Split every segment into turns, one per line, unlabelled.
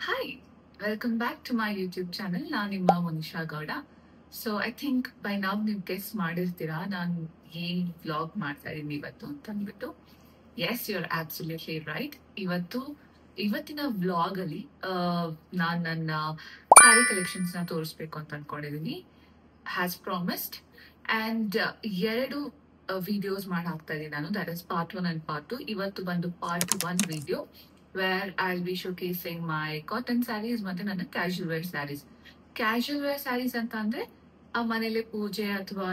Hi, welcome back to my YouTube channel. ನಾನು ನಿಮ್ಮ Manisha Gowda. So I think by ನಾವ್ ನೀವು ಗೆಸ್ ಮಾಡಿರ್ತೀರಾ ನಾನು ಏನ್ ವ್ಲಾಗ್ ಮಾಡ್ತಾ ಇದೀನಿ ಇವತ್ತು ಅಂತ ಅಂದ್ಬಿಟ್ಟು. Yes you are absolutely right. ಇವತ್ತಿನ ವ್ಲಾಗ್ ಅಲ್ಲಿ ನಾನು ನನ್ನ ಸ್ಯಾರಿ ಕಲೆಕ್ಷನ್ಸ್ ನ ತೋರಿಸ್ಬೇಕು ಅಂತ ಅನ್ಕೊಂಡಿದೀನಿ ಹ್ಯಾಸ್ ಪ್ರಾಮಿಸ್ಡ್. ಅಂಡ್ ಎರಡು ವಿಡಿಯೋಸ್ ಮಾಡಿ ಹಾಕ್ತಾ ಇದೀನಿ ನಾನು. That is part 1 and part 2. ಇವತ್ತು ಬಂದು part 1 video where I'll be showcasing my cotton sarees ಮತ್ತೆ ನನ್ನ casual wear saris. Casual wear saris ಅಂತ ಅಂದ್ರೆ ಮನೇಲಿ ಪೂಜೆ ಅಥವಾ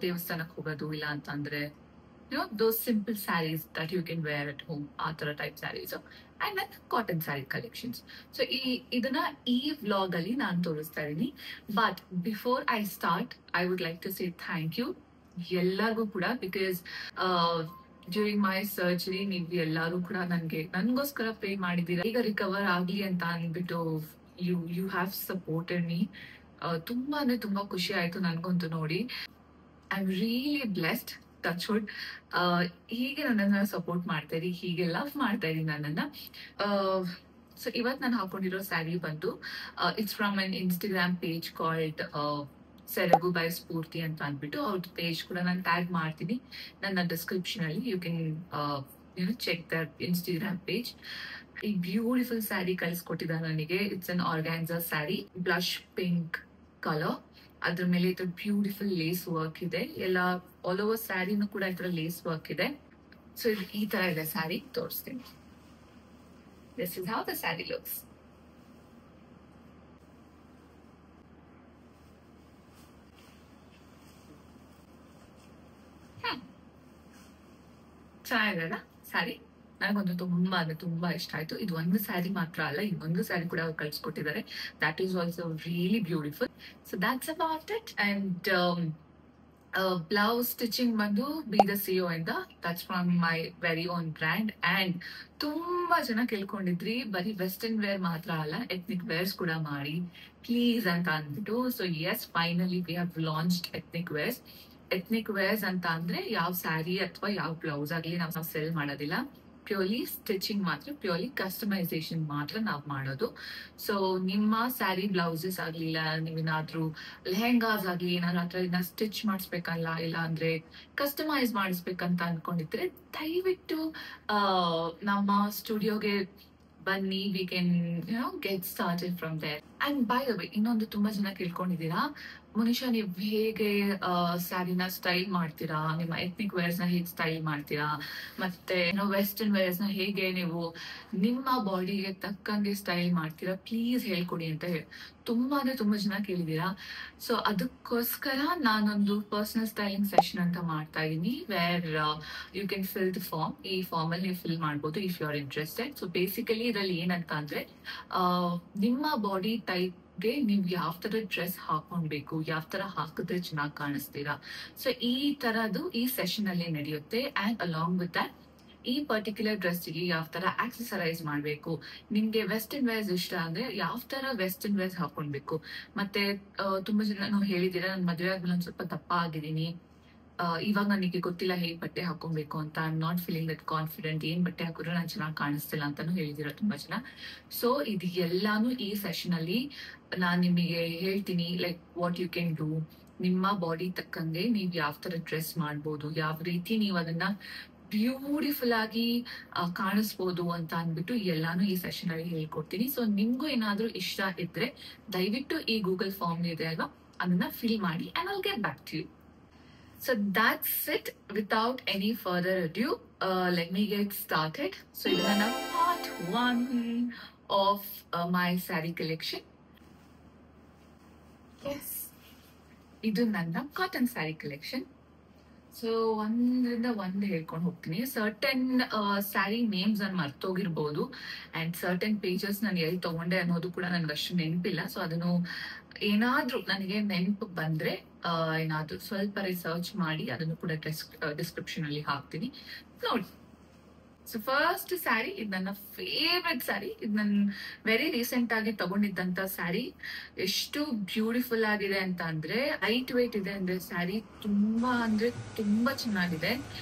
ದೇವಸ್ಥಾನಕ್ಕೆ ಹೋಗೋದು, ಇಲ್ಲ ಅಂತಂದ್ರೆ those simple sarees that you can wear at home, ಆ ತರ ಟೈಪ್ ಸ್ಯಾರೀಸ್ ಅಂಡ್ ನನ್ನ ಕಾಟನ್ ಸ್ಯಾರಿ ಕಲೆಕ್ಷನ್ಸ್. ಸೊ ಇದನ್ನ ಈ ವ್ಲಾಗ್ ಅಲ್ಲಿ ನಾನು ತೋರಿಸ್ತಾ ಇದೀನಿ. But before I start I would like to say thank you ಎಲ್ಲರಿಗೂ ಕೂಡ, ಬಿಕಾಸ್ ಡ್ಯೂರಿಂಗ್ ಮೈ ಸರ್ಜರಿ ನೀವು ಎಲ್ಲರೂ ಕೂಡ ನನ್ಗೋಸ್ಕರ ಪ್ರೇ ಮಾಡಿದ್ದೀರಾ, ಈಗ ರಿಕವರ್ ಆಗ್ಲಿ ಅಂತ ಅಂದ್ಬಿಟ್ಟು ಯು ಹ್ಯಾವ್ ಸಪೋರ್ಟೆಡ್ ಮೀ. ತುಂಬಾ ಅಂದ್ರೆ ತುಂಬಾ ಖುಷಿ ಆಯ್ತು ನನ್ಗಂತೂ ನೋಡಿ. I am really blessed. Touch wood. ಹೀಗೆ ನನ್ನನ್ನ ಸಪೋರ್ಟ್ ಮಾಡ್ತಾ ಇರಿ, ಹೀಗೆ ಲವ್ ಮಾಡ್ತಾ ಇರಿ ನನ್ನನ್ನ. ಸೊ ಇವತ್ತು ನಾನು ಹಾಕೊಂಡಿರೋ ಸ್ಯಾರಿ ಬಂದು it's from an Instagram page called ಸೆರಗು ಬೈ ಸ್ಫೂರ್ತಿ ಅಂತ ಅಂದ್ಬಿಟ್ಟು. ಅವ್ರದ್ದು ಪೇಜ್ ಕೂಡ ನಾನು ಟ್ಯಾಗ್ ಮಾಡ್ತೀನಿ ನನ್ನ ಡಿಸ್ಕ್ರಿಪ್ಷನ್ ಅಲ್ಲಿ. You can check that Instagram page. ಈ ಬ್ಯೂಟಿಫುಲ್ ಸ್ಯಾರಿ ಕಳಿಸ್ಕೊಟ್ಟಿದ್ದಾರೆ ನನಗೆ. It's an organza sari, blush pink colour. ಅದ್ರ ಮೇಲೆ ಈ ತರ ಬ್ಯೂಟಿಫುಲ್ ಲೇಸ್ ವರ್ಕ್ ಇದೆ. ಎಲ್ಲ ಆಲ್ ಓವರ್ ಸ್ಯಾರಿನೂ ಕೂಡ ಈ ತರ ಲೇಸ್ ವರ್ಕ್ ಇದೆ. ಸೊ ಈ ತರ ಇದೆ ಸ್ಯಾರಿ, ತೋರಿಸ್ತೀನಿ. This is how the sari looks. ಚೆನ್ನಾಗಿದೆ ಅಲ್ಲ ಸ್ಯಾರಿ? ನನಗಂತೂ ತುಂಬಾ ಅಂದ್ರೆ ತುಂಬಾ ಇಷ್ಟ ಆಯ್ತು. ಇದು ಒಂದು ಸ್ಯಾರಿ ಮಾತ್ರ ಅಲ್ಲ, ಇನ್ನೊಂದು ಸ್ಯಾರಿ ಕೂಡ ಅವ್ರು ಕಳ್ಸಿಕೊಟ್ಟಿದ್ದಾರೆ. That is also really beautiful. So that's about it. And blouse stitching ಬಂದು ಬಿ ದ ಸಿಒ ಇಂದ. That's from my very own brand. And ತುಂಬಾ ಜನ ಕೇಳ್ಕೊಂಡಿದ್ರಿ ಬರೀ ವೆಸ್ಟರ್ನ್ ವೇರ್ ಮಾತ್ರ ಅಲ್ಲ, ಎಥ್ನಿಕ್ ವೇರ್ಸ್ ಕೂಡ ಮಾಡಿ ಪ್ಲೀಸ್ ಅಂತ ಅಂದ್ಬಿಟ್ಟು. So yes, finally we have launched ethnic wears. Ethnic wears ಅಂತ ಅಂದ್ರೆ ಯಾವ ಸ್ಯಾರಿ ಅಥವಾ ಯಾವ ಬ್ಲೌಸ್ ಆಗಲಿ ನಾವು ಸೆಲ್ ಮಾಡೋದಿಲ್ಲ. ಪ್ಯೂರ್ಲಿ ಸ್ಟಿಚಿಂಗ್ ಮಾತ್ರ, ಪ್ಯೂರ್ಲಿ ಕಸ್ಟಮೈಸೇಷನ್ ಮಾತ್ರ ನಾವು ಮಾಡೋದು. ಸೊ ನಿಮ್ಮ ಸ್ಯಾರಿ ಬ್ಲೌಸಸ್ ಆಗ್ಲಿಲ್ಲ, ನೀವೇನಾದ್ರೂ ಲೆಹೆಂಗಾಸ್ ಆಗ್ಲಿ ಏನಾದ್ರು ಹತ್ರ ಸ್ಟಿಚ್ ಮಾಡಿಸ್ಬೇಕಲ್ಲ, ಇಲ್ಲ ಅಂದ್ರೆ ಕಸ್ಟಮೈಸ್ ಮಾಡಿಸ್ಬೇಕಂತ ಅನ್ಕೊಂಡಿದ್ರೆ ದಯವಿಟ್ಟು ನಮ್ಮ ಸ್ಟುಡಿಯೋಗೆ ಬನ್ನಿ. We can get started from there. And by the way, ಇನ್ನೊಂದು ತುಂಬಾ ಜನ ಕೇಳ್ಕೊಂಡಿದ್ದೀರಾ, ಮನುಷ್ಯ ನೀವು ಹೇಗೆ ಸ್ಯಾರಿನ ಸ್ಟೈಲ್ ಮಾಡ್ತೀರಾ, ನಿಮ್ಮ ಎಥ್ನಿಕ್ ವೇರ್ಸ್ ನ ಹೇಗೆ ಸ್ಟೈಲ್ ಮಾಡ್ತೀರಾ, ಮತ್ತೆ ವೆಸ್ಟರ್ನ್ ವೇರ್ಸ್ ನ ಹೇಗೆ ನೀವು ನಿಮ್ಮ ಬಾಡಿಗೆ ತಕ್ಕಂಗೆ ಸ್ಟೈಲ್ ಮಾಡ್ತೀರಾ, ಪ್ಲೀಸ್ ಹೇಳ್ಕೊಡಿ ಅಂತ ಹೇಳಿ ತುಂಬಾ ಅಂದ್ರೆ ತುಂಬಾ ಜನ ಕೇಳಿದೀರಾ. ಸೊ ಅದಕ್ಕೋಸ್ಕರ ನಾನೊಂದು ಪರ್ಸನಲ್ ಸ್ಟೈಲಿಂಗ್ ಸೆಷನ್ ಅಂತ ಮಾಡ್ತಾ ಇದೀನಿ, where you can fill the form. ಈ ಫಾರ್ಮ್ ಅಲ್ಲಿ ನೀವು ಫಿಲ್ ಮಾಡ್ಬೋದು if you are interested. So basically ಇದರಲ್ಲಿ ಏನಂತ ಅಂದ್ರೆ ನಿಮ್ಮ ಬಾಡಿ ಟೈಪ್ಗೆ ನೀವು ಯಾವ ತರ ಡ್ರೆಸ್ ಹಾಕೊಂಡ್ಬೇಕು, ಯಾವ ತರ ಹಾಕಿದ್ರೆ ಚೆನ್ನಾಗಿ ಕಾಣಿಸ್ತೀರಾ, ಸೊ ಈ ತರದ್ದು ಈ ಸೆಷನ್ ಅಲ್ಲಿ ನಡೆಯುತ್ತೆ. ಅಂಡ್ ಅಲಾಂಗ್ ವಿತ್ ದಟ್ ಈ ಪರ್ಟಿಕ್ಯುಲರ್ ಡ್ರೆಸ್ಗೆ ಯಾವ ತರ ಆಕ್ಸೆಸರೈಸ್ ಮಾಡ್ಬೇಕು, ನಿಮ್ಗೆ ವೆಸ್ಟರ್ನ್ ವೇರ್ಸ್ ಇಷ್ಟ ಅಂದ್ರೆ ಯಾವ ತರ ವೆಸ್ಟರ್ನ್ ವೇರ್ಸ್ ಹಾಕೊಂಡ್ಬೇಕು. ಮತ್ತೆ ತುಂಬಾ ಜನ ನಾವು ಹೇಳಿದೀರಾ, ನಾನು ಮದುವೆ ಆದ್ಮೇಲೆ ಒಂದ್ ಸ್ವಲ್ಪ ದಪ್ಪ ಆಗಿದ್ದೀನಿ, ಇವಾಗ ನನಗೆ ಗೊತ್ತಿಲ್ಲ ಹೇಗೆ ಬಟ್ಟೆ ಹಾಕೊಬೇಕು ಅಂತ, I am not feeling that confident, ಏನ್ ಬಟ್ಟೆ ಹಾಕಿದ್ರೆ ನಾನು ಚೆನ್ನಾಗಿ ಕಾಣಿಸ್ತಿಲ್ಲ ಅಂತಾನು ಹೇಳಿದಿರ ತುಂಬಾ ಜನ. ಸೊ ಇದು ಎಲ್ಲಾನು ಈ ಸೆಷನ್ ಅಲ್ಲಿ ನಾನ್ ನಿಮಗೆ ಹೇಳ್ತೀನಿ, like what you can do. ನಿಮ್ಮ ಬಾಡಿ ತಕ್ಕಂಗೆ ನೀವು ಯಾವ ತರ ಡ್ರೆಸ್ ಮಾಡ್ಬೋದು, ಯಾವ ರೀತಿ ನೀವು ಅದನ್ನ ಬ್ಯೂಟಿಫುಲ್ ಆಗಿ ಕಾಣಿಸ್ಬೋದು ಅಂತ ಅಂದ್ಬಿಟ್ಟು ಎಲ್ಲಾನು ಈ ಸೆಷನ್ ಅಲ್ಲಿ ಹೇಳ್ಕೊಡ್ತೀನಿ. ಸೊ ನಿಮ್ಗೂ ಏನಾದ್ರೂ ಇಷ್ಟ ಇದ್ರೆ ದಯವಿಟ್ಟು ಈ ಗೂಗಲ್ ಫಾರ್ಮ್ ಇದೆ ಅಲ್ವಾ, ಅದನ್ನ ಫಿಲ್ ಮಾಡಿ and I'll get back to you. So that's it. Without any further ado, let me get started. So this is part 1 of my saree collection. Yes, ಇದು ನನ್ನ ಕಾಟನ್ ಸ್ಯಾರಿ ಕಲೆಕ್ಷನ್. ಸೊ ಒಂದ್ರಿಂದ ಒಂದ್ ಹೇಳ್ಕೊಂಡು ಹೋಗ್ತೀನಿ. ಸರ್ಟನ್ ಸ್ಯಾರಿ ನೇಮ್ಸ್ ನಾನು ಮರ್ತೋಗಿರ್ಬೋದು, and certain pages ನಾನು ಎಲ್ಲಿ ತಗೊಂಡೆ ಅನ್ನೋದು ಕೂಡ ನನ್ಗೆ ಅಷ್ಟು ನೆನಪಿಲ್ಲ. ಸೊ ಅದನ್ನು ಏನಾದ್ರೂ ನನಗೆ ನೆನಪು ಬಂದ್ರೆ ಏನಾದ್ರೂ ಸ್ವಲ್ಪ ರಿಸರ್ಚ್ ಮಾಡಿ ಅದನ್ನು ಕೂಡ ಡಿಸ್ಕ್ರಿಪ್ಷನ್ ಅಲ್ಲಿ ಹಾಕ್ತೀನಿ, ನೋಡಿ. ಸೊ ಫಸ್ಟ್ ಸ್ಯಾರಿ, ಇದು ನನ್ನ ಫೇವ್ರೆಟ್ ಸ್ಯಾರಿ. ಇದು ನಾನು ವೆರಿ ರೀಸೆಂಟ್ ಆಗಿ ತಗೊಂಡಿದ್ದಂತ ಸ್ಯಾರಿ. ಎಷ್ಟು ಬ್ಯೂಟಿಫುಲ್ ಆಗಿದೆ ಅಂತ ಅಂದ್ರೆ, ಲೈಟ್ ವೇಟ್ ಇದೆ ಅಂದ್ರೆ ಸ್ಯಾರಿ ತುಂಬಾ ಅಂದ್ರೆ ತುಂಬಾ ಚೆನ್ನಾಗಿದೆ.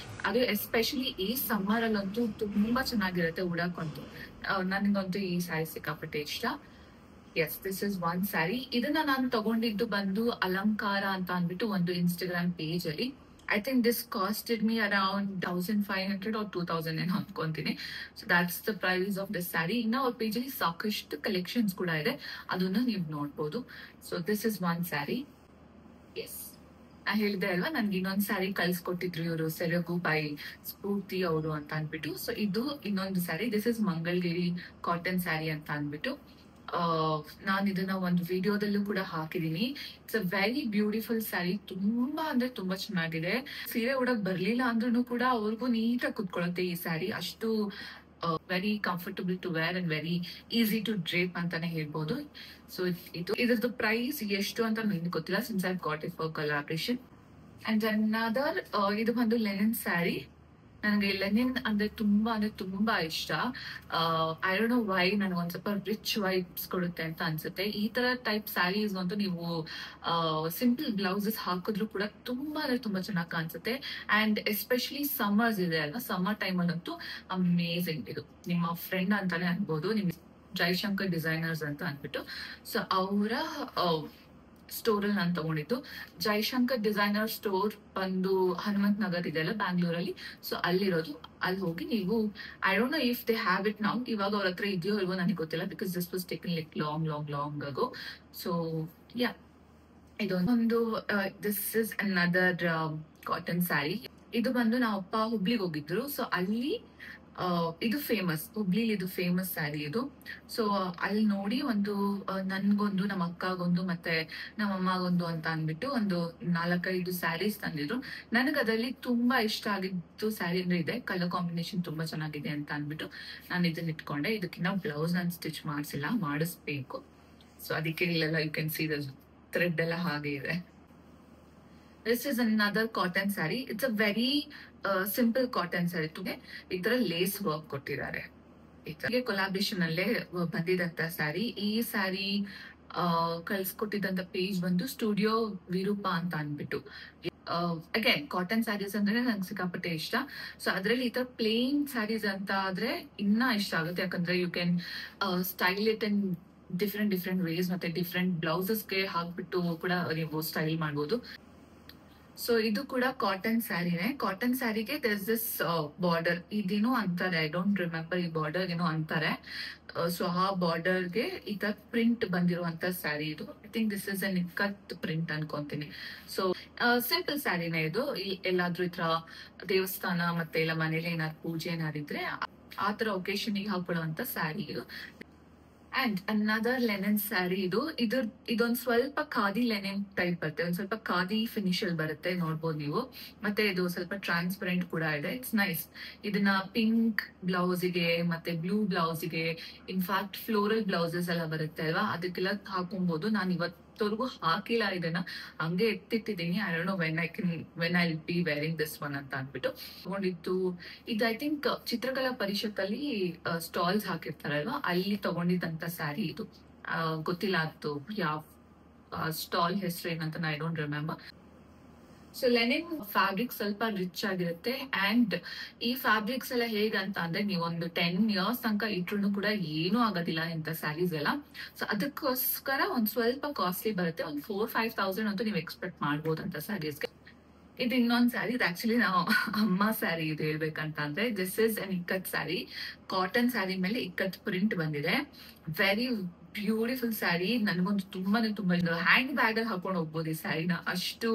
ಅದು ಎಸ್ಪೆಷಲಿ ಈ ಸಮ್ಮರ್ ಅಲ್ಲಂತೂ ತುಂಬಾ ಚೆನ್ನಾಗಿರುತ್ತೆ ಉಡಕ್ಕಂತೂ. ನನಗಂತೂ ಈ ಸ್ಯಾರಿ ಸಿಕ್ಕಾಪಟ್ಟೆ ಇಷ್ಟ. Yes, this is one sari. ಇದನ್ನ ನಾನು ತಗೊಂಡಿದ್ದು ಬಂದು ಅಲಂಕಾರ ಅಂತ ಅಂದ್ಬಿಟ್ಟು ಒಂದು ಇನ್ಸ್ಟಾಗ್ರಾಮ್ ಪೇಜ್ ಅಲ್ಲಿ. I think this costed me around 1500 or 2000 ಏನೋ ಅನ್ಕೊಂತೀನಿ. So that's the price of this sari. ಇನ್ನ ಅವ್ರ ಪೇಜ್ ಅಲ್ಲಿ ಸಾಕಷ್ಟು ಕಲೆಕ್ಷನ್ಸ್ ಕೂಡ ಇದೆ, ಅದನ್ನ ನೀವು ನೋಡ್ಬೋದು. So this is one sari. Yes, ನಾ ಹೇಳಿದೆ ಅಲ್ವಾ, ನನ್ಗೆ ಇನ್ನೊಂದ್ ಸ್ಯಾರಿ ಕಳ್ಸಿಕೊಟ್ಟಿದ್ರು ಇವರು, ಸೆರಗು ಬೈ ಸ್ಫೂರ್ತಿ ಅವರು ಅಂತ ಅನ್ಬಿಟ್ಟು. ಸೊ ಇದು ಇನ್ನೊಂದು sari. This is Mangalgiri cotton sari ಅಂತ ಅನ್ಬಿಟ್ಟು. ನಾನು ಇದನ್ನ ಒಂದು ವಿಡಿಯೋದಲ್ಲೂ ಕೂಡ ಹಾಕಿದೀನಿ. It's a very beautiful sari. ತುಂಬಾ ಅಂದ್ರೆ ತುಂಬಾ ಚೆನ್ನಾಗಿದೆ. ಸೀರೆ ಉಡಕ್ ಬರ್ಲಿಲ್ಲ ಅಂದ್ರೂ ಕೂಡ ಅವ್ರಿಗೂ ನೀಟಾಗಿ ಕುತ್ಕೊಳ್ಳುತ್ತೆ ಈ ಸ್ಯಾರಿ. ಅಷ್ಟು very comfortable to wear and very easy to drape ಅಂತಾನೆ ಹೇಳ್ಬೋದು. ಸೊ ಇದ್ರದ್ದು ಪ್ರೈಸ್ ಎಷ್ಟು ಅಂತ ನನಗೆ ಗೊತ್ತಿಲ್ಲ, since I got it for collaboration. And another, ಇದು ಒಂದು ಲೆನಿನ್ ಸ್ಯಾರಿ. ನನಗೆ ಲೆನಿನ್ ಅಂದ್ರೆ ತುಂಬಾ ಇಷ್ಟ. ಐ ಡೋಂಟ್ ನೋ ವೈ, ನನಗೆ ಒಂದ್ ಸ್ವಲ್ಪ ರಿಚ್ ವೈಬ್ಸ್ ಕೊಡುತ್ತೆ ಅಂತ ಅನ್ಸುತ್ತೆ. ಈ ತರ ಟೈಪ್ ಸ್ಯಾರೀಸ್ ಅಂತೂ ನೀವು ಸಿಂಪಲ್ ಬ್ಲೌಸಸ್ ಹಾಕಿದ್ರು ಕೂಡ ತುಂಬಾ ಚೆನ್ನಾಗಿ ಕಾಣಿಸುತ್ತೆ. ಅಂಡ್ ಎಸ್ಪೆಷಲಿ ಸಮ್ಮರ್ಸ್ ಇದೆ ಅಲ್ವಾ, ಸಮ್ಮರ್ ಟೈಮ್ ಅಲ್ಲಂತೂ ಅಮೇಝಿಂಗ್. ಇದು ನಿಮ್ಮ ಫ್ರೆಂಡ್ ಅಂತಾನೆ ಅನ್ಬೋದು, ನಿಮ್ ಜೈಶಂಕರ್ ಡಿಸೈನರ್ಸ್ ಅಂತ ಅನ್ಬಿಟ್ಟು. ಸೊ ಅವರ ಸ್ಟೋರ್ ಅಲ್ಲಿ ನಾನು ತಗೊಂಡಿದ್ದು. ಜೈಶಂಕರ್ ಡಿಸೈನರ್ ಸ್ಟೋರ್ ಬಂದು ಹನುಮಂತ್ ನಗರ್ ಇದೆಲ್ಲ ಬ್ಯಾಂಗ್ಳೂರಲ್ಲಿ. ಸೊ ಅಲ್ಲಿರೋದು. ಅಲ್ಲಿ ಹೋಗಿ ನೀವು, I don't no if they have it now, ಇವಾಗ ಅವ್ರ ಹತ್ರ ಇದೆಯೋ ಇಲ್ವೋ ನನಗೆ ಗೊತ್ತಿಲ್ಲ, because this was taken like long ಆಗೋ. ಸೊ ಯಾ, ಇದೊಂದು this is another cotton sari. ಇದು ಬಂದು ನಾವು ಅಪ್ಪ ಹುಬ್ಳಿಗೆ ಹೋಗಿದ್ರು. ಸೊ ಅಲ್ಲಿ ಇದು ಫೇಮಸ್, ಹುಬ್ಳಿಲಿ ಇದು ಫೇಮಸ್ ಸ್ಯಾರಿ ಇದು. ಸೊ ಅಲ್ಲಿ ನೋಡಿ ಒಂದು ನನ್ಗೊಂದು, ನಮ್ಮ ಅಕ್ಕಗೊಂದು, ಮತ್ತೆ ನಮ್ಮ ಅಮ್ಮಗೊಂದು ಅಂತ ಅಂದ್ಬಿಟ್ಟು ಒಂದು 4-5 ಸ್ಯಾರೀಸ್ ತಂದಿದ್ರು. ನನಗೆ ಅದರಲ್ಲಿ ತುಂಬಾ ಇಷ್ಟ ಆಗಿದ್ದು ಸ್ಯಾರಿ ಅಂದ್ರೆ ಇದೆ, ಕಲರ್ ಕಾಂಬಿನೇಷನ್ ತುಂಬಾ ಚೆನ್ನಾಗಿದೆ ಅಂತ ಅಂದ್ಬಿಟ್ಟು ನಾನು ಇದನ್ನ ಇಟ್ಕೊಂಡೆ. ಇದಕ್ಕಿನ್ನ ಬ್ಲೌಸ್ ನಾನು ಸ್ಟಿಚ್ ಮಾಡಿಸಿಲ್ಲ, ಮಾಡಿಸ್ಬೇಕು. ಸೊ ಅದಕ್ಕೆ ಇಲ್ಲೆಲ್ಲ you can see the thread ಎಲ್ಲ ಹಾಗೆ ಇದೆ. This is another cotton sari. It's a very simple cotton sari. ಈ ತರ ಲೇಸ್ ವರ್ಕ್ ಕೊಟ್ಟಿದ್ದಾರೆ. ಈ ಕೊಲಾಬ್ರೇಷನ್ ಅಲ್ಲೇ ಬಂದಿದಂತ ಸ್ಯಾರಿ. ಈ ಸ್ಯಾರಿ ಕಳ್ಸಿಕೊಟ್ಟಿದ್ದಂತ ಪೇಜ್ ಬಂದು ಸ್ಟುಡಿಯೋ ವಿರೂಪ ಅಂತ ಅನ್ಬಿಟ್ಟು. ಅಗೇನ್ ಕಾಟನ್ ಸ್ಯಾರೀಸ್ ಅಂದ್ರೆ ನಂಗೆ ಸಿಕ್ಕಾಪಟ್ಟೆ ಇಷ್ಟ. ಸೊ ಅದ್ರಲ್ಲಿ ಈ ತರ ಪ್ಲೇನ್ ಸ್ಯಾರೀಸ್ ಅಂತ ಆದ್ರೆ ಇನ್ನ ಇಷ್ಟ ಆಗುತ್ತೆ, ಯಾಕಂದ್ರೆ you can style it and different ways, ಮತ್ತೆ ಡಿಫ್ರೆಂಟ್ ಬ್ಲೌಸಸ್ಗೆ ಹಾಕ್ಬಿಟ್ಟು ಕೂಡ ನೀವು ಸ್ಟೈಲ್ ಮಾಡ್ಬೋದು. ಸೊ ಇದು ಕೂಡ ಕಾಟನ್ ಸ್ಯಾರಿನೇ. ಕಾಟನ್ ಸ್ಯಾರಿಗೆ ದರ್ ದಿಸ್ ಬಾರ್ಡರ್, ಇದೇನೋ ಅಂತಾರೆ, ಐ ಡೋಂಟ್ ರಿಮೆಂಬರ್ ಈ ಬಾರ್ಡರ್ ಏನೋ ಅಂತಾರೆ. ಸೊ ಆ ಬಾರ್ಡರ್ಗೆ ಈ ತರ ಪ್ರಿಂಟ್ ಬಂದಿರುವಂತ ಸ್ಯಾರಿ ಇದು. I think this is an ikat print ಅನ್ಕೊಂತೀನಿ. ಸೊ ಸಿಂಪಲ್ ಸ್ಯಾರಿನೇ ಇದು. ಎಲ್ಲಾದ್ರೂ ಈ ತರ ದೇವಸ್ಥಾನ ಮತ್ತೆ ಇಲ್ಲ ಮನೇಲಿ ಏನಾದ್ರು ಪೂಜೆ ಏನಾರಿದ್ರೆ ಆ ತರ ಒಕೇಶನ್ ಗೆ ಹಾಕೊಳ್ಳುವಂತ ಸ್ಯಾರಿ ಇದು. ಅಂಡ್ ಅನದರ್ ಲೆನಿನ್ ಸ್ಯಾರಿ ಇದು. ಇದೊಂದು ಸ್ವಲ್ಪ ಖಾದಿ ಲೆನಿನ್ ಟೈಪ್ ಬರುತ್ತೆ, ಒಂದ್ ಸ್ವಲ್ಪ ಖಾದಿ ಫಿನಿಶ್ ಅಲ್ಲಿ ಬರುತ್ತೆ, ನೋಡ್ಬೋದು ನೀವು. ಮತ್ತೆ ಇದು ಸ್ವಲ್ಪ ಟ್ರಾನ್ಸ್ಪರೆಂಟ್ ಕೂಡ ಇದೆ. It's nice. ಇದನ್ನ ಪಿಂಕ್ ಬ್ಲೌಸಿಗೆ ಮತ್ತೆ ಬ್ಲೂ ಬ್ಲೌಸಿಗೆ, ಇನ್ಫ್ಯಾಕ್ಟ್ ಫ್ಲೋರಲ್ ಬ್ಲೌಸಸ್ ಎಲ್ಲ ಬರುತ್ತೆ ಅಲ್ವಾ, ಅದಕ್ಕೆಲ್ಲ ಹಾಕೊಬಹುದು. ನಾನು ಇವತ್ತವರೆಗೂ ಹಾಕಿಲ್ಲ ಇದನ್ನ, ಹಂಗೆ ಎತ್ತಿಟ್ಟಿದ್ದೀನಿ. I don't know when I be wearing this one ಅಂತ ಅಂದ್ಬಿಟ್ಟು ತಗೊಂಡಿದ್ದು. ಇದು ಐ ಥಿಂಕ್ ಚಿತ್ರಕಲಾ ಪರಿಷತ್ ಅಲ್ಲಿ ಸ್ಟಾಲ್ಸ್ ಹಾಕಿರ್ತಾರಲ್ವಾ, ಅಲ್ಲಿ ತಗೊಂಡಿದ್ದಂತ ಸ್ಯಾರಿ ಇದು. ಗೊತ್ತಿಲ್ಲ ಅದು ಯಾವ ಸ್ಟಾಲ್ ಹೆಸರು ಏನಂತ I don't remember. So Lenin fabric ಸ್ವಲ್ಪ ರಿಚ್ ಆಗಿರುತ್ತೆ. ಅಂಡ್ ಈ ಫ್ಯಾಬ್ರಿಕ್ಸ್ ಎಲ್ಲ ಹೇಗಂತ ಅಂದ್ರೆ ನೀವೊಂದು 10 years ತನಕ ಇಟ್ರು ಕೂಡ ಏನೂ ಆಗೋದಿಲ್ಲ ಇಂಥ ಸ್ಯಾರೀಸ್ ಎಲ್ಲ. ಸೊ ಅದಕ್ಕೋಸ್ಕರ ಒಂದ್ ಸ್ವಲ್ಪ ಕಾಸ್ಟ್ಲಿ ಬರುತ್ತೆ. ಒಂದು 4-5 thousand ಅಂತೂ ನೀವು ಎಕ್ಸ್ಪೆಕ್ಟ್ ಮಾಡ್ಬೋದು ಅಂತ ಸ್ಯಾರೀಸ್ಗೆ. ಇದು ಇನ್ನೊಂದ್ ಸ್ಯಾರಿ. ಇದು ಆಕ್ಚುಲಿ ನಾವು ಅಮ್ಮ ಸ್ಯಾರಿ ಇದು ಹೇಳ್ಬೇಕಂತ ಅಂದ್ರೆ. This is an ikat sari. Cotton sari ಮೇಲೆ ಇಕ್ಕತ್ ಪ್ರಿಂಟ್ ಬಂದಿದೆ. Very beautiful sari. ನನಗೊಂದು ತುಂಬಾ ಹ್ಯಾಂಡ್ ಬ್ಯಾಗ್ ಅಲ್ಲಿ ಹಾಕೊಂಡು ಹೋಗ್ಬೋದು ಈ ಸ್ಯಾರಿನ, ಅಷ್ಟು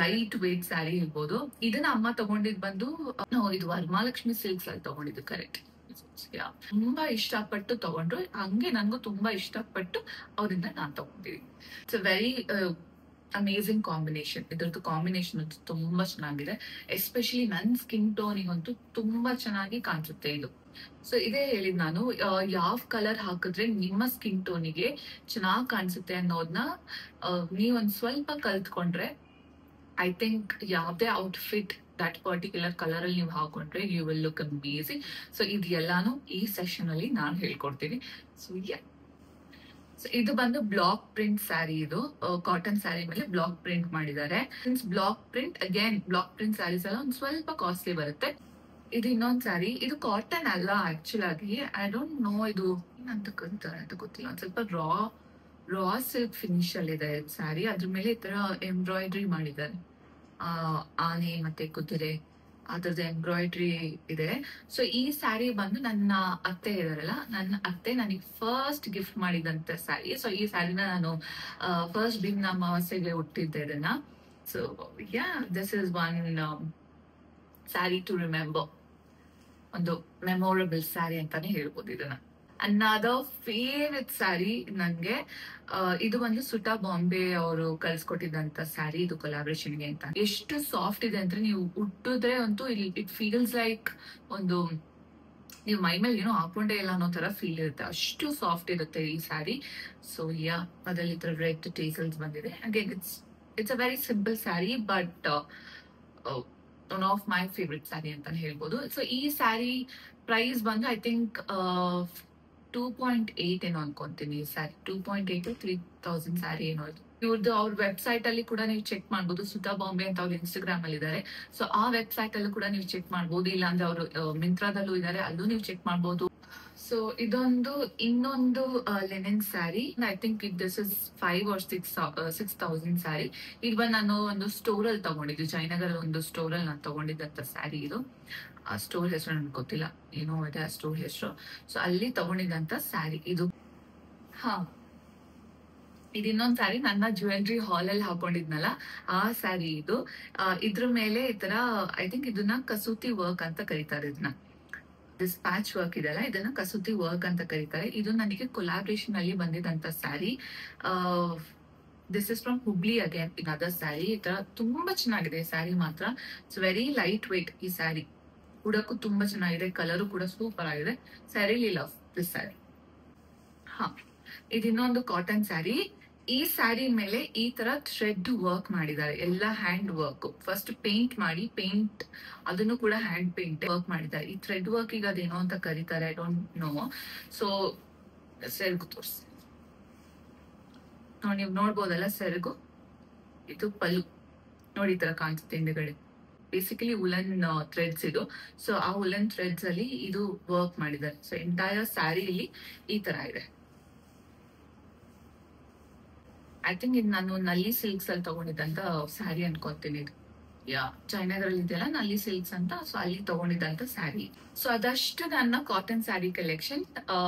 ಲೈಟ್ ವೇಟ್ ಸ್ಯಾರಿ ಇರ್ಬೋದು. ಇದನ್ನ ಅಮ್ಮ ತಗೊಂಡಿದ್ ಬಂದು ಇದು ವರಮಹಾಲಕ್ಷ್ಮಿ ಸಿಲ್ಕ್ಸ್ ಅಲ್ಲಿ ತಗೊಂಡಿದ್ದು, ಕರೆಕ್ಟ್. ತುಂಬಾ ಇಷ್ಟಪಟ್ಟು ತಗೊಂಡ್ರು, ಹಂಗೆ ನನ್ಗೂ ತುಂಬಾ ಇಷ್ಟಪಟ್ಟು ಅವರಿಂದ ನಾನ್ ತಗೊಂಡಿದ್ದೀನಿ. It's very amazing combination. ಇದ್ರದ್ದು ಕಾಂಬಿನೇಷನ್ ತುಂಬಾ ಚೆನ್ನಾಗಿದೆ. ಎಸ್ಪೆಷಲಿ ನನ್ನ ಸ್ಕಿನ್ ಟೋನಿಗಂತೂ ತುಂಬಾ ಚೆನ್ನಾಗಿ ಕಾಣಿಸುತ್ತೆ ಇದು. ಸೊ ಇದೇ ಹೇಳಿದ್ ನಾನು, ಯಾವ ಕಲರ್ ಹಾಕಿದ್ರೆ ನಿಮ್ಮ ಸ್ಕಿನ್ ಟೋನಿಗೆ ಚೆನ್ನಾಗಿ ಕಾಣಿಸುತ್ತೆ ಅನ್ನೋದನ್ನ ನೀವೊಂದ್ ಸ್ವಲ್ಪ ಕಲ್ತ್ಕೊಂಡ್ರೆ, ಐ ಥಿಂಕ್ ಯಾವ್ದೇ ಔಟ್ಫಿಟ್ ದಟ್ ಪರ್ಟಿಕ್ಯುಲರ್ ಕಲರ್ ಅಲ್ಲಿ ನೀವು ಹಾಕೊಂಡ್ರೆ you will look amazing. So ಇದೆಲ್ಲಾನು ಈ ಸೆಷನ್ ಅಲ್ಲಿ ನಾನು ಹೇಳ್ಕೊಡ್ತೀನಿ. ಸೊ ಸೊ ಇದು ಬಂದು ಬ್ಲಾಕ್ ಪ್ರಿಂಟ್ ಸ್ಯಾರಿ. ಇದು ಕಾಟನ್ ಸ್ಯಾರಿ ಮೇಲೆ ಬ್ಲಾಕ್ ಪ್ರಿಂಟ್ ಮಾಡಿದ್ದಾರೆ. Since block print again block print saris ಎಲ್ಲ ಒಂದ್ ಸ್ವಲ್ಪ ಕಾಸ್ಟ್ಲಿ ಬರುತ್ತೆ. ಇದು ಇನ್ನೊಂದ್ ಸ್ಯಾರಿ. ಇದು ಕಾಟನ್ ಅಲ್ಲ ಆಕ್ಚುಲ್ ಆಗಿ. ಐ ಡೋಂಟ್ ನೋ ಇದು ಏನಂತ ಕರೀತಾರೆ ಅಂತ ಗೊತ್ತಿಲ್ಲ. ಒಂದ್ ಸ್ವಲ್ಪ ರಾ ಸಿಲ್ಕ್ ಫಿನಿಶ್ ಅಲ್ಲಿ ಇದೆ ಸ್ಯಾರಿ. ಅದ್ರ ಮೇಲೆ ಈ ತರ ಎಂಬ್ರಾಯ್ಡ್ರಿ ಮಾಡಿದ್ದಾರೆ. ಆನೆ ಮತ್ತೆ ಕುದುರೆ ಅದ್ರದ್ದು ಎಂಬ್ರಾಯ್ಡ್ರಿ ಇದೆ. ಸೊ ಈ ಸ್ಯಾರಿ ಬಂದು ನನ್ನ ಅತ್ತೆ ಇದಾರಲ್ಲ, ನನ್ನ ಅತ್ತೆ ನನಗೆ ಫಸ್ಟ್ ಗಿಫ್ಟ್ ಮಾಡಿದಂತ ಸ್ಯಾರಿ. ಸೊ ಈ ಸ್ಯಾರಿನ ನಾನು ಫಸ್ಟ್ ಭೀಮ್ನ ಅಮಾವಾಸ್ಯೆಗೆ ಹುಟ್ಟಿದ್ದೆ ಇದನ್ನ. So yeah, this is one sari to remember. ಒಂದು ಮೆಮೊರಬಲ್ ಸ್ಯಾರಿ ಅಂತಾನೆ ಹೇಳ್ಬೋದು ಇದನ್ನ. ಅನದರ್ ಫೇವ್ರೆಟ್ ಸ್ಯಾರಿ ನನ್ಗೆ ಇದು ಒಂದು ಸುಟಾ ಬಾಂಬೆ ಅವರು ಕಳ್ಸ್ಕೊಟ್ಟಿದ್ದಂತ ಸ್ಯಾರಿ. ಇದು ಕೊಲಾಬ್ರೇಷನ್ಗೆ ಅಂತ. ಎಷ್ಟು ಸಾಫ್ಟ್ ಇದೆ ಅಂದ್ರೆ ನೀವು ಉಟ್ಟಿದ್ರೆ ಅಂತೂ ಇಟ್ ಫೀಲ್ಸ್ ಲೈಕ್ ಒಂದು ನೀವು ಮೈ ಮೇಲೆ ಏನೋ ಹಾಕೊಂಡೇ ಇಲ್ಲ ಅನ್ನೋ ತರ ಫೀಲ್ ಇರುತ್ತೆ. ಅಷ್ಟು ಸಾಫ್ಟ್ ಇರುತ್ತೆ ಈ ಸ್ಯಾರಿ. ಸೊ ಯಾ, ಅದ್ರಲ್ಲಿ ಈ ತರ ರೆಡ್ ಟೇಸಲ್ಸ್ ಬಂದಿದೆ. Again it's a very simple sari, but one of my favourite sari ಅಂತಾನೆ ಹೇಳ್ಬೋದು. ಸೊ ಈ ಸ್ಯಾರಿ ಪ್ರೈಸ್ ಬಂದು ಐ ಥಿಂಕ್ 2.8 ಏನೋ ಅನ್ಕೊಂತೀನಿ. ಸ್ಯಾರಿ 2.8 to 3,000 ಸ್ಯಾರಿ ಏನೋ ಇದು. ಇವ್ರದ್ದು ಅವ್ರ ವೆಬ್ಸೈಟ್ ಅಲ್ಲಿ ಕೂಡ ನೀವು ಚೆಕ್ ಮಾಡ್ಬೋದು. ಸುತಾ ಬಾಂಬೆ ಅಂತ ಅವ್ರು ಇನ್ಸ್ಟಾಗ್ರಾಮ್ ಅಲ್ಲಿ ಇದ್ದಾರೆ. ಸೊ ಆ ವೆಬ್ಸೈಟ್ ಅಲ್ಲೂ ಕೂಡ ನೀವು ಚೆಕ್ ಮಾಡ್ಬೋದು. ಇಲ್ಲಾಂದ್ರೆ ಅವರು ಮಿಂತ್ರಾದಲ್ಲೂ ಇದ್ದಾರೆ, ಅಲ್ಲೂ ನೀವು ಚೆಕ್ ಮಾಡ್ಬೋದು. ಸೊ ಇದೊಂದು ಇನ್ನೊಂದು Lenin sari. I think this is 5 or 6,000 sari. ಇದು ಬಂದು ನಾನು ಒಂದು ಸ್ಟೋರ್ ಅಲ್ಲಿ ತಗೊಂಡಿದ್ದು, ಜಯನಗರ ಒಂದು ಸ್ಟೋರ್ ಅಲ್ಲಿ ನಾನು ತಗೊಂಡಿದ್ದಂತ ಸ್ಯಾರಿ ಇದು. ಆ ಸ್ಟೋರ್ ಹೆಸರು ನನ್ಗೆ ಗೊತ್ತಿಲ್ಲ, ಏನೋ ಇದೆ ಆ ಸ್ಟೋರ್ ಹೆಸರು. ಸೊ ಅಲ್ಲಿ ತಗೊಂಡಿದ್ದಂತ ಸ್ಯಾರಿ ಇದು. ಹಾ, ಇದು ಇನ್ನೊಂದ್ ಸ್ಯಾರಿ ನನ್ನ ಜ್ಯುವೆಲ್ರಿ ಹಾಲ್ ಅಲ್ಲಿ ಹಾಕೊಂಡಿದ್ನಲ್ಲ ಆ ಸ್ಯಾರಿ ಇದು. ಇದ್ರ ಮೇಲೆ ಈ ತರ ಐ ಥಿಂಕ್ ಇದನ್ನ ಕಸೂತಿ ವರ್ಕ್ ಅಂತ ಕರೀತಾರೆ. ಇದನ್ನ ದಿಸ್ ಪ್ಯಾಚ್ ವರ್ಕ್ ಇದೆಲ್ಲ, ಇದನ್ನ ಕಸೂತಿ ವರ್ಕ್ ಅಂತ ಕರೀತಾರೆ. ಇದು ನನಗೆ ಕೊಲಾಬ್ರೇಷನ್ ಅಲ್ಲಿ ಬಂದಿದ್ದಂತ sari. This is from Hubli again in other sari. ಈ ತರ ತುಂಬಾ ಚೆನ್ನಾಗಿದೆ ಸ್ಯಾರಿ ಮಾತ್ರ. ಇಟ್ಸ್ ವೆರಿ ಲೈಟ್ ವೇಟ್ ಈ ಸ್ಯಾರಿ. ಉಡಕ್ಕೂ ತುಂಬಾ ಚೆನ್ನಾಗಿದೆ, ಕಲರು ಕೂಡ ಸೂಪರ್ ಆಗಿದೆ. Sari love this sari. ಹಾ, ಇದು ಇನ್ನೊಂದು ಕಾಟನ್ ಸ್ಯಾರಿ. ಈ ಸ್ಯಾರಿ ಮೇಲೆ ಈ ತರ ಥ್ರೆಡ್ ವರ್ಕ್ ಮಾಡಿದ್ದಾರೆ, ಎಲ್ಲ ಹ್ಯಾಂಡ್ ವರ್ಕ್. ಫಸ್ಟ್ ಪೇಂಟ್ ಮಾಡಿ, ಪೇಂಟ್ ಅದನ್ನು ಕೂಡ ಹ್ಯಾಂಡ್ ಪೇಂಟ್ ವರ್ಕ್ ಮಾಡಿದ್ದಾರೆ. ಈ ಥ್ರೆಡ್ ವರ್ಕ್ ಈಗ ಅದೇನೋ ಅಂತ ಕರೀತಾರೆ, ಐ ಡೋಂಟ್ ನೋ. ಸೊ ಸೆರಗು ತೋರಿಸಿ ನೋಡಿ, ನೀವು ನೋಡ್ಬೋದಲ್ಲ ಸೆರಗು. ಇದು ಪಲ್ಲು ನೋಡಿ, ಈ ತರ ಕಾಣಿಸುತ್ತೆ ಹಿಂದೆಗಡೆ. ಬೇಸಿಕಲಿ ಉಲನ್ ಥ್ರೆಡ್ಸ್ ಇದು. ಸೊ ಆ ಉಲನ್ ಥ್ರೆಡ್ಸ್ ಅಲ್ಲಿ ಇದು ವರ್ಕ್ ಮಾಡಿದ್ದಾರೆ. ಸೊ ಎಂಟೈರ್ ಸ್ಯಾರಿಯಲ್ಲಿ ಈ ತರ ಇದೆ. ಐ ಥಿಂಕ್ ಇದು ನಾನು ನಲ್ಲಿ ಸಿಲ್ಕ್ಸ್ ಅಲ್ಲಿ ತಗೊಂಡಿದ್ದಂತ ಸ್ಯಾರಿ ಅನ್ಕೊಂತೀನಿ. ಇದು ಯಾ, ಜಯನಗರಲ್ಲಿ ಇದೆಯಲ್ಲ ನಲ್ಲಿ ಸಿಲ್ಕ್ಸ್ ಅಂತ, ಸೊ ಅಲ್ಲಿ ತಗೊಂಡಿದ್ದಂತ ಸ್ಯಾರಿ. ಸೊ ಅದಷ್ಟು ನನ್ನ ಕಾಟನ್ ಸ್ಯಾರಿ ಕಲೆಕ್ಷನ್.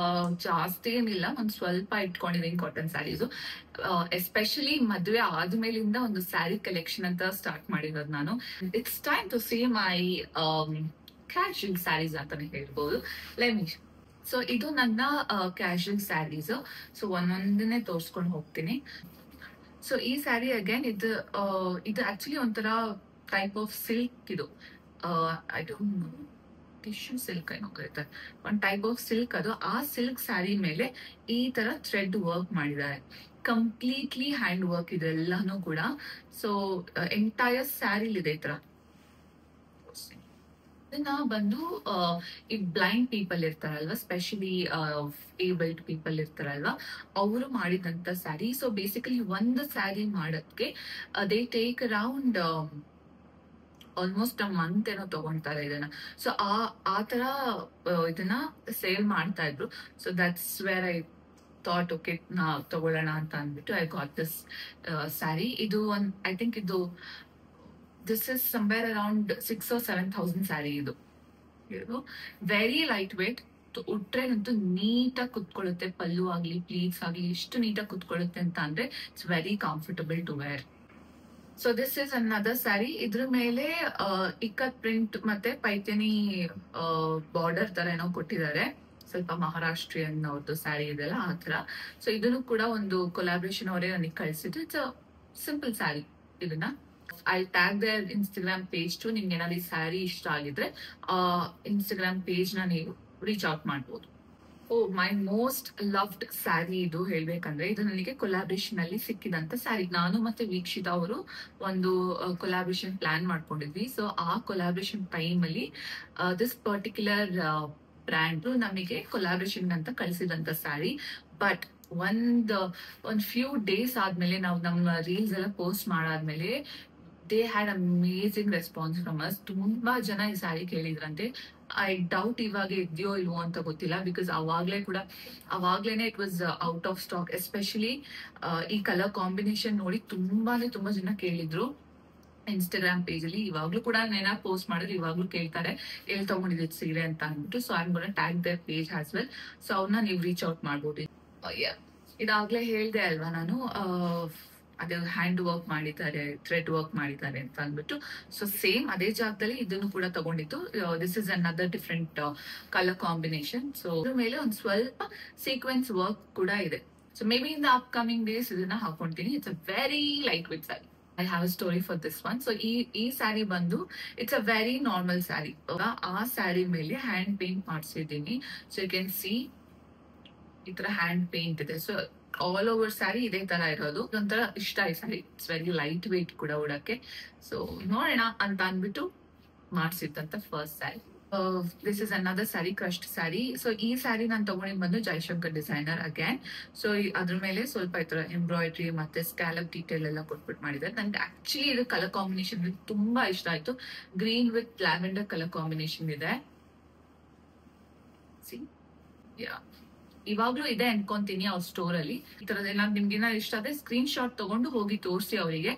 ಜಾಸ್ತಿ ಏನಿಲ್ಲ, ಒಂದ್ ಸ್ವಲ್ಪ ಇಟ್ಕೊಂಡಿದ್ದೀನಿ ಕಾಟನ್ ಸ್ಯಾರೀಸು. ಎಸ್ಪೆಷಲಿ ಮದುವೆ ಆದ್ಮೇಲಿಂದ ಒಂದು ಸ್ಯಾರಿ ಕಲೆಕ್ಷನ್ ಅಂತ ಸ್ಟಾರ್ಟ್ ಮಾಡಿರೋದು ನಾನು. It's time to see my casual saris ಅಂತಾನೆ ಹೇಳ್ಬೋದು. ಲೆಟ್ ಸೊ ಇದು ನನ್ನ ಕ್ಯಾಶುವಲ್ ಸ್ಯಾರೀಸ್. ಸೊ ಒಂದೊಂದನ್ನೇ ತೋರ್ಸ್ಕೊಂಡು ಹೋಗ್ತೀನಿ. ಸೊ ಈ ಸ್ಯಾರಿ ಅಗೇನ್ ಇದು ಆಕ್ಚುಲಿ ಒಂಥರ ಟೈಪ್ ಆಫ್ ಸಿಲ್ಕ್. ಇದು I don't no, tissue silk ಏನೋ ಕರೀತಾರೆ, ಒಂದು ಟೈಪ್ ಆಫ್ ಸಿಲ್ಕ್ ಅದು. ಆ ಸಿಲ್ಕ್ ಸ್ಯಾರಿ ಮೇಲೆ ಈ ತರ ಥ್ರೆಡ್ ವರ್ಕ್ ಮಾಡಿದ್ದಾರೆ. ಕಂಪ್ಲೀಟ್ಲಿ ಹ್ಯಾಂಡ್ ವರ್ಕ್ ಇದೆಲ್ಲಾನು ಕೂಡ. ಸೊ ಎಂಟೈರ್ ಸ್ಯಾರಿಲಿದೆ ಈ ತರ. ಇದನ್ನ ಬಂದು ಈ ಬ್ಲೈಂಡ್ ಪೀಪಲ್ ಇರ್ತಾರಲ್ವಾ, ಸ್ಪೆಷಲಿ ಏಬಲ್ಡ್ ಪೀಪಲ್ ಇರ್ತಾರಲ್ವಾ, ಅವರು ಮಾಡಿದಂತ ಸ್ಯಾರಿ. ಸೊ ಬೇಸಿಕಲಿ ಒಂದು ಸ್ಯಾರಿ ಮಾಡೋದಕ್ಕೆ they take around almost a month ಏನೋ ತಗೊಂತಾರೆ ಇದನ್ನ. ಸೊ ಆ ತರ ಇದನ್ನ ಸೇಲ್ ಮಾಡ್ತಾ ಇದ್ರು. So that's where I thought okay ನಾ ತಗೊಳ್ಳೋಣ ಅಂತ ಅಂದ್ಬಿಟ್ಟು ಐ ಗಾಟ್ ದಿಸ್ ಸ್ಯಾರಿ. ಇದು ಐ ಥಿಂಕ್ ಇದು this is somewhere around 6,000 or 7,000 sari ಇದು. Very light wait. ಉಟ್ರೆ ಅಂತೂ ನೀಟಾಗಿ ಕುತ್ಕೊಳ್ಳುತ್ತೆ. ಪಲ್ಲು ಆಗ್ಲಿ ಪ್ಲೀಟ್ಸ್ ಆಗ್ಲಿ ಎಷ್ಟು ನೀಟಾಗಿ ಕುತ್ಕೊಳ್ಳುತ್ತೆ ಅಂತ ಅಂದ್ರೆ it's very comfortable to wear. So this is another sari. ಇದ್ರ ಮೇಲೆ ಇಕ್ಕತ್ ಪ್ರಿಂಟ್ ಮತ್ತೆ ಪೈಥಾನಿ ಬಾರ್ಡರ್ ತರ ಏನೋ ಕೊಟ್ಟಿದ್ದಾರೆ. ಸ್ವಲ್ಪ ಮಹಾರಾಷ್ಟ್ರೀಯನ್ ಅವ್ರದ್ದು ಸ್ಯಾರಿ ಇದೆಲ್ಲ ಆ ತರ. ಸೊ ಇದನ್ನು ಕೂಡ ಒಂದು ಕೊಲಾಬ್ರೇಷನ್ ಅವರೇ ನನಗೆ ಕಳಿಸಿದ್ದು. It's a simple sari. ಇದನ್ನ I tag their Instagram page too. ನಿಮ್ಗೆ ಏನಾದ್ರು ಈ ಸ್ಯಾರಿ ಇಷ್ಟ ಆಗಿದ್ರೆ ಇನ್ಸ್ಟಾಗ್ರಾಮ್ ಪೇಜ್ ನ ನೀವು ರೀಚ್ ಔಟ್ ಮಾಡ್ಬೋದು. ಓ, ಮೈ ಮೋಸ್ಟ್ ಲವ್ಡ್ ಸ್ಯಾರಿ ಇದು ಹೇಳ್ಬೇಕಂದ್ರೆ, ಇದು ನನಗೆ ಕೊಲಾಬ್ರೇಷನ್ ಅಲ್ಲಿ ಸಿಕ್ಕಿದಂತ ಸ್ಯಾರಿ. ನಾನು ಮತ್ತೆ ವೀಕ್ಷಿತಾ ಅವರು ಒಂದು ಕೊಲಾಬ್ರೇಷನ್ ಪ್ಲಾನ್ ಮಾಡ್ಕೊಂಡಿದ್ವಿ. ಸೊ ಆ ಕೊಲಾಬ್ರೇಷನ್ ಟೈಮ್ ಅಲ್ಲಿ ದಿಸ್ ಪರ್ಟಿಕ್ಯುಲರ್ ಬ್ರ್ಯಾಂಡ್ ನಮಗೆ ಕೊಲಾಬ್ರೇಷನ್ ಅಂತ ಕಳಿಸಿದಂತ ಸ್ಯಾರಿ. ಬಟ್ ಒಂದ್ ಫ್ಯೂ ಡೇಸ್ ಆದ್ಮೇಲೆ ನಾವು ನಮ್ಮ ರೀಲ್ಸ್ ಎಲ್ಲ ಪೋಸ್ಟ್ ಮಾಡಾದ್ಮೇಲೆ they had amazing response from us. ತುಂಬಾ ಜನ ಈ ಸ್ಯಾರಿ ಕೇಳಿದ್ರಂತೆ. ಐ ಡೌಟ್ ಇವಾಗ ಇದೆಯೋ ಇಲ್ವೋ ಅಂತ ಗೊತ್ತಿಲ್ಲ, ಬಿಕಾಸ್ ಅವಾಗ್ಲೇನೆ it was out of stock. Especially ಈ ಕಲರ್ ಕಾಂಬಿನೇಷನ್ ನೋಡಿ ತುಂಬಾ ಜನ ಕೇಳಿದ್ರು ಇನ್ಸ್ಟಾಗ್ರಾಮ್ ಪೇಜ್ ಅಲ್ಲಿ. ಇವಾಗ್ಲೂ ಕೂಡ ನೆನಾ ಪೋಸ್ಟ್ ಮಾಡಿದ್ರೆ ಇವಾಗ್ಲೂ ಕೇಳ್ತಾರೆ ಎಲ್ಲಿ ತಗೊಂಡಿದ್ದು ಸೀರೆ ಅಂತ ಅಂದ್ಬಿಟ್ಟು. So I am gonna tag their page as well. So ಅವ್ರನ್ನ ನೀವು ರೀಚ್ ಔಟ್ ಮಾಡ್ಬೋದು. ಇದಾಗ್ಲೇ ಹೇಳ್ದೆ ಅಲ್ವಾ ನಾನು, ಅದು ಹ್ಯಾಂಡ್ ವರ್ಕ್ ಮಾಡಿದ್ದಾರೆ, ಥ್ರೆಡ್ ವರ್ಕ್ ಮಾಡಿದ್ದಾರೆ ಅಂತ ಅಂದ್ಬಿಟ್ಟು. ಸೊ ಸೇಮ್ ಅದೇ ಜಾಗದಲ್ಲಿ ಇದನ್ನು ಕೂಡ ತಗೊಂಡಿದ್ದು. This is another different colour combination. So ಅದ್ರ ಮೇಲೆ ಒಂದ್ ಸ್ವಲ್ಪ ಸೀಕ್ವೆನ್ಸ್ ವರ್ಕ್ ಕೂಡ ಇದೆ. So maybe in the upcoming days ಇದನ್ನ ಹಾಕೊಂತೀನಿ. It's a very light with sari. I have a story for this one. So ಈ ಸ್ಯಾರಿ ಬಂದು it's a very normal sari. ಆ ಸ್ಯಾರಿ ಮೇಲೆ ಹ್ಯಾಂಡ್ ಪೇಂಟ್ ಮಾಡಿಸಿದ್ದೀನಿ. ಸೊ ಯು ಕ್ಯಾನ್ ಸಿ ಈ ತರ ಹ್ಯಾಂಡ್ ಪೇಂಟ್ ಇದೆ. ಸೊ ಆಲ್ ಓವರ್ ಸ್ಯಾರಿ ಇದೇ ತರ ಇರೋದು. ಒಂಥರ ಇಷ್ಟ ಈ sari. It's very light weight ಕೂಡ ಉಡಕ್ಕೆ. ಸೊ ನೋಡೋಣ ಅಂತ ಅಂದ್ಬಿಟ್ಟು ಮಾಡ್ಸಿದ್ದಂತ first sari. This is another sari, crushed sari. So ಈ ಸ್ಯಾರಿ ನಾನು ತಗೊಂಡಿದ್ ಬಂದು ಜೈಶಂಕರ್ ಡಿಸೈನರ್ ಅಗೇನ್. ಸೊ ಅದ್ರ ಮೇಲೆ ಸ್ವಲ್ಪ ಈ ತರ ಎಂಬ್ರಾಯ್ಡ್ರಿ ಮತ್ತೆ ಸ್ಕ್ಯಾಲಪ್ ಡೀಟೇಲ್ ಎಲ್ಲ ಕೊಟ್ಬಿಟ್ಟು ಮಾಡಿದ್ದಾರೆ. ನನ್ಗೆ ಆಕ್ಚುಲಿ ಇದು ಕಲರ್ ಕಾಂಬಿನೇಷನ್ ತುಂಬಾ ಇಷ್ಟ ಆಯ್ತು. Green with lavender colour combination ಇದೆ. ಇವಾಗ್ಲೂ ಇದೆ ಅನ್ಕೊಂತೀನಿ ಅವ್ರ ಸ್ಟೋರ್ ಅಲ್ಲಿ. ಈ ತರದೆಲ್ಲ ನಿಮ್ಗೇನ ಇಷ್ಟ ಆದ್ರೆ ಸ್ಕ್ರೀನ್ ಶಾಟ್ ತಗೊಂಡು ಹೋಗಿ ತೋರಿಸಿ ಅವರಿಗೆ.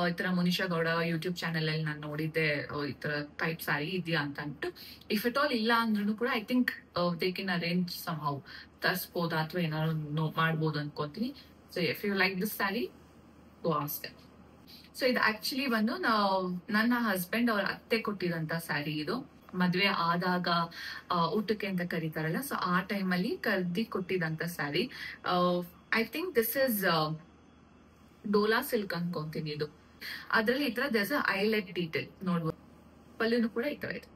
ಈ ತರ ಮುನಿಷಾ ಗೌಡ ಯೂಟ್ಯೂಬ್ ಚಾನೆಲ್ ಅಲ್ಲಿ ನಾನು ನೋಡಿದ್ದೆ ಈ ತರ ಟೈಪ್ ಸ್ಯಾರಿ ಇದೆಯಾ ಅಂತ ಅಂದ್ಬಿಟ್ಟು. ಇಫ್ ಇಟ್ ಆಲ್ ಇಲ್ಲ ಅಂದ್ರೂ ಕೂಡ I think they can arrange somehow, ತರಿಸಬಹುದಾ ಅಥವಾ ಏನಾದ್ರು ಮಾಡ್ಬೋದು ಅನ್ಕೊಂತೀನಿ. So if you like this sari go ask them. So ಇದು ಆಕ್ಚುಲಿ ಬಂದು ನನ್ನ ಹಸ್ಬೆಂಡ್ ಅವ್ರ ಅತ್ತೆ ಕೊಟ್ಟಿದಂತ ಸ್ಯಾರಿ ಇದು. ಮದ್ವೆ ಆದಾಗ ಊಟಕ್ಕೆ ಅಂತ ಕರೀತಾರಲ್ಲ, ಸೊ ಆ ಟೈಮಲ್ಲಿ ಕರ್ದಿ ಕೊಟ್ಟಿದಂತ sari. I think this is Dola silk ಅನ್ಕೊಂತೀನಿ ಇದು. ಅದ್ರಲ್ಲಿ ಈ ತರ ದೇರ್ಸ್ ಐಲೈಟ್ ಡೀಟೇಲ್ ನೋಡ್ಬೋದು. ಪಲ್ಲುನು ಕೂಡ ಈ ತರ ಇದೆ.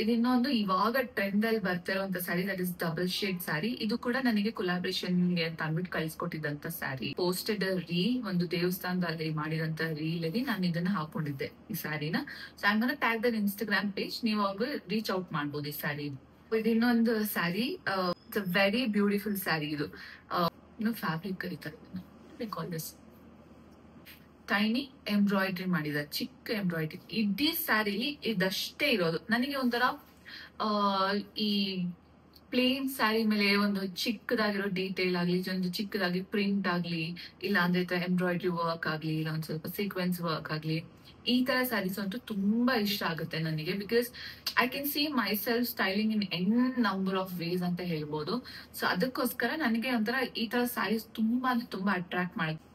ಇದು ಇನ್ನೊಂದು ಇವಾಗ ಟ್ರೆಂಡ್ ಅಲ್ಲಿ ಬರ್ತಿರುವಂತ sari, that is double shade sari. ಇದು ಕೂಡ ನನಗೆ ಕೊಲಾಬ್ರೇಷನ್ ಅಂತ ಅಂದ್ಬಿಟ್ಟು ಕಳ್ಸಿಕೊಟ್ಟಿದ್ದಂತ ಸ್ಯಾರಿ. ಪೋಸ್ಟೆಡ್ ರೀಲ್, ಒಂದು ದೇವಸ್ಥಾನದಲ್ಲಿ ಮಾಡಿದಂತ ರೀಲ್ ಅಲ್ಲಿ ನಾನು ಇದನ್ನ ಹಾಕೊಂಡಿದ್ದೆ ಈ ಸ್ಯಾರಿನ. So I am gonna tag their Instagram page. ನೀವು ಅವ್ರಿಗೆ ರೀಚ್ ಔಟ್ ಮಾಡ್ಬೋದು ಈ ಸ್ಯಾರಿ. ಇದು ಇನ್ನೊಂದು sari, it's a very beautiful sari. ಇದು ಇನ್ನು ಫ್ಯಾಬ್ರಿಕ್ ಕರೀತಾರೆ, ಟೈನಿ ಎಂಬ್ರಾಯ್ಡ್ರಿ ಮಾಡಿದ ಚಿಕ್ಕ ಎಂಬ್ರಾಯ್ಡ್ರಿ. ಇಡೀ ಸ್ಯಾರಿಲಿ ಇದಷ್ಟೇ ಇರೋದು. ನನಗೆ ಒಂಥರ ಈ ಪ್ಲೇನ್ ಸ್ಯಾರಿ ಮೇಲೆ ಒಂದು ಚಿಕ್ಕದಾಗಿರೋ ಡೀಟೇಲ್ ಆಗ್ಲಿ, ಒಂದು ಚಿಕ್ಕದಾಗಿ ಪ್ರಿಂಟ್ ಆಗ್ಲಿ, ಇಲ್ಲ ಅಂದ್ರೆ ಈ ತರ ಎಂಬ್ರಾಯ್ಡ್ರಿ ವರ್ಕ್ ಆಗ್ಲಿ, ಇಲ್ಲ ಒಂದ್ ಸ್ವಲ್ಪ ಸೀಕ್ವೆನ್ಸ್ ವರ್ಕ್ ಆಗ್ಲಿ, ಈ ತರ ಸ್ಯಾರೀಸ್ ಅಂತೂ ತುಂಬಾ ಇಷ್ಟ ಆಗುತ್ತೆ ನನಗೆ. Because I can see myself styling in n number of ways ಅಂತ ಹೇಳ್ಬೋದು. ಸೊ ಅದಕ್ಕೋಸ್ಕರ ನನಗೆ ಒಂಥರ ಈ ತರ ಸ್ಯಾರೀಸ್ ತುಂಬಾ ಅಂದ್ರೆ ತುಂಬಾ ಅಟ್ರಾಕ್ಟ್ ಮಾಡುತ್ತೆ.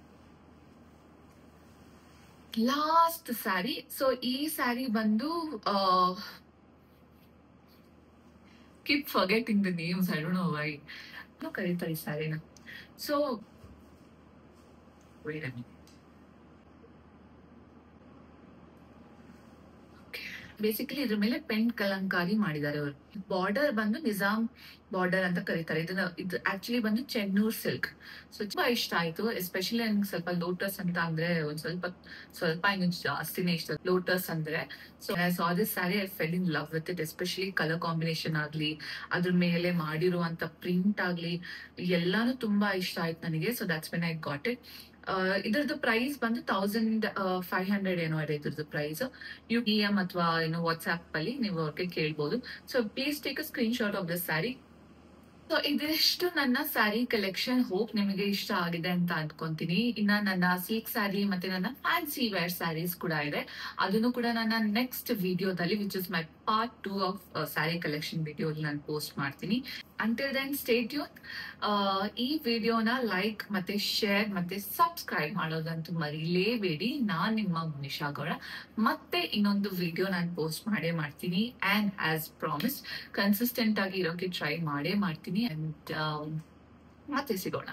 ಲಾಸ್ಟ್ ಸ್ಯಾರಿ. ಸೊ ಈ ಸ್ಯಾರಿ ಬಂದು keep forgetting the names, I don't know why ಕರೀತಾರೆ ಈ ಸ್ಯಾರಿನ. ಸೊ ಬೇಸಿಕಲಿ ಇದ್ರ ಮೇಲೆ ಪೆಂಟ್ ಕಲಂಕಾರಿ ಮಾಡಿದ್ದಾರೆ ಅವರು. ಬಾರ್ಡರ್ ಬಂದು ನಿಜಾಮ್ ಬಾರ್ಡರ್ ಅಂತ ಕರೀತಾರೆ. ಇದು ಆಕ್ಚುಲಿ ಬಂದು ಚೆನ್ನೂರ್ ಸಿಲ್ಕ್. ಸೊ ತುಂಬಾ ಇಷ್ಟ ಆಯ್ತು. ಎಸ್ಪೆಷಲಿ ನನ್ಗೆ ಸ್ವಲ್ಪ ಲೋಟಸ್ ಅಂತ ಅಂದ್ರೆ ಒಂದ್ ಸ್ವಲ್ಪ ಇನ್ನು ಜಾಸ್ತಿನೇ ಇಷ್ಟ ಲೋಟಸ್ ಅಂದ್ರೆ. So I saw this sari, I fell in love with it. Especially colour combination ಆಗ್ಲಿ, ಅದ್ರ ಮೇಲೆ ಮಾಡಿರುವಂತ ಪ್ರಿಂಟ್ ಆಗ್ಲಿ, ಎಲ್ಲಾನು ತುಂಬಾ ಇಷ್ಟ ಆಯ್ತು ನನಗೆ. So that's when I got it. ಇದ್ರದ್ದು ಪ್ರೈಸ್ ಬಂದು 1500 ಏನೋ ಇದೆ ಇದ್ರದ್ದು ಪ್ರೈಸ್. ಯು DM ಅಥವಾ ಏನೋ ವಾಟ್ಸ್ಆಪ್ ಅಲ್ಲಿ ನೀವು ಅವ್ರಿಗೆ ಕೇಳ್ಬೋದು. So please take a screen shot of this sari. So ಇದಿಷ್ಟು ನನ್ನ ಸ್ಯಾರಿ ಕಲೆಕ್ಷನ್. ಹೋಪ್ ನಿಮಗೆ ಇಷ್ಟ ಆಗಿದೆ ಅಂತ ಅನ್ಕೊಂತೀನಿ. ಇನ್ನ ನನ್ನ ಸಿಲ್ಕ್ ಸ್ಯಾರಿ ಮತ್ತೆ ನನ್ನ ಫ್ಯಾನ್ಸಿ ವೇರ್ ಸ್ಯಾರೀಸ್ ಕೂಡ ಇದೆ. ಅದನ್ನು ಕೂಡ ನನ್ನ ನೆಕ್ಸ್ಟ್ ವಿಡಿಯೋದಲ್ಲಿ, which is my part 2 of sari collection video ನಾನು ಪೋಸ್ಟ್ ಮಾಡ್ತೀನಿ. Until then stay tune. ಈ ವಿಡಿಯೋನ ಲೈಕ್ ಮತ್ತೆ ಶೇರ್ ಮತ್ತೆ ಸಬ್ಸ್ಕ್ರೈಬ್ ಮಾಡೋದಂತೂ ಮರಿಲೇಬೇಡಿ. ನಾನ್ ನಿಮ್ಮ ಮುನಿಷಾ ಗೌಡ. ಮತ್ತೆ ಇನ್ನೊಂದು ವಿಡಿಯೋ ನಾನು ಪೋಸ್ಟ್ ಮಾಡೇ ಮಾಡ್ತೀನಿ. ಅಂಡ್ ಆಸ್ ಪ್ರಾಮಿಸ್ ಕನ್ಸಿಸ್ಟೆಂಟ್ ಆಗಿ ಇರೋಕೆ ಟ್ರೈ ಮಾಡೇ ಮಾಡ್ತೀನಿ. ಅಂಡ್ ಮತ್ತೆ ಸಿಗೋಣ.